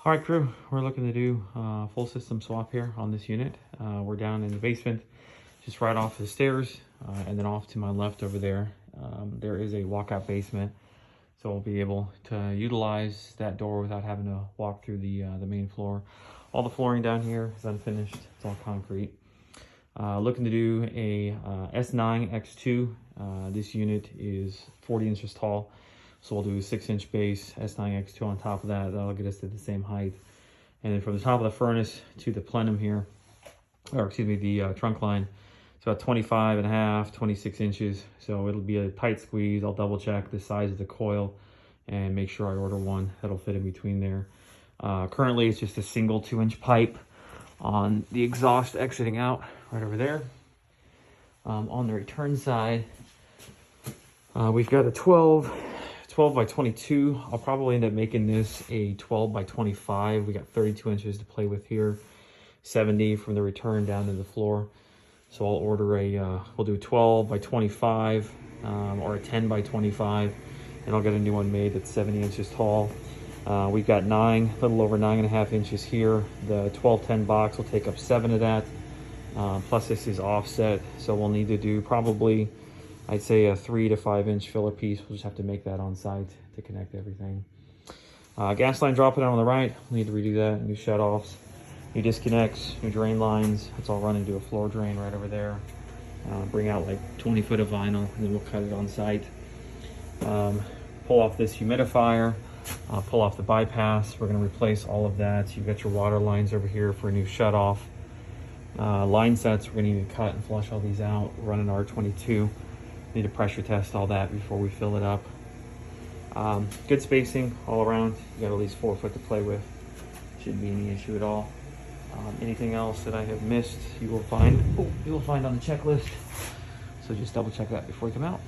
All right, crew, we're looking to do a full system swap here on this unit. We're down in the basement, just right off the stairs, and then off to my left over there, there is a walkout basement. So we'll be able to utilize that door without having to walk through the main floor. All the flooring down here is unfinished, it's all concrete. Looking to do a S9 X2. This unit is 40 inches tall. So we'll do a 6-inch base, S9 X2 on top of that. That'll get us to the same height. And then from the top of the furnace to the plenum here, or excuse me, the trunk line, it's about 25 and a half, 26 inches. So it'll be a tight squeeze. I'll double check the size of the coil and make sure I order one that'll fit in between there. Currently it's just a single 2-inch pipe on the exhaust exiting out right over there. On the return side, we've got a 12 by 22. I'll probably end up making this a 12 by 25. We got 32 inches to play with here, 70 from the return down to the floor. So I'll order we'll do 12 by 25 or a 10 by 25, and I'll get a new one made that's 70 inches tall. We've got a little over 9.5 inches here. The 1210 box will take up 7 of that. Plus this is offset, so we'll need to do probably, I'd say, a 3 to 5 inch filler piece. We'll just have to make that on site to connect everything. Gas line dropping on the right. We'll need to redo that. New shut-offs, new disconnects, new drain lines. It's all run into a floor drain right over there. Bring out like 20 foot of vinyl, and then we'll cut it on site. Pull off this humidifier. Pull off the bypass. We're going to replace all of that. You've got your water lines over here for a new shut-off. Line sets, we're going to need to cut and flush all these out. We're running R22. Need to pressure test all that before we fill it up. Good spacing all around. You got at least 4 foot to play with. Shouldn't be any issue at all. Anything else that I have missed, you will find on the checklist. So just double check that before you come out.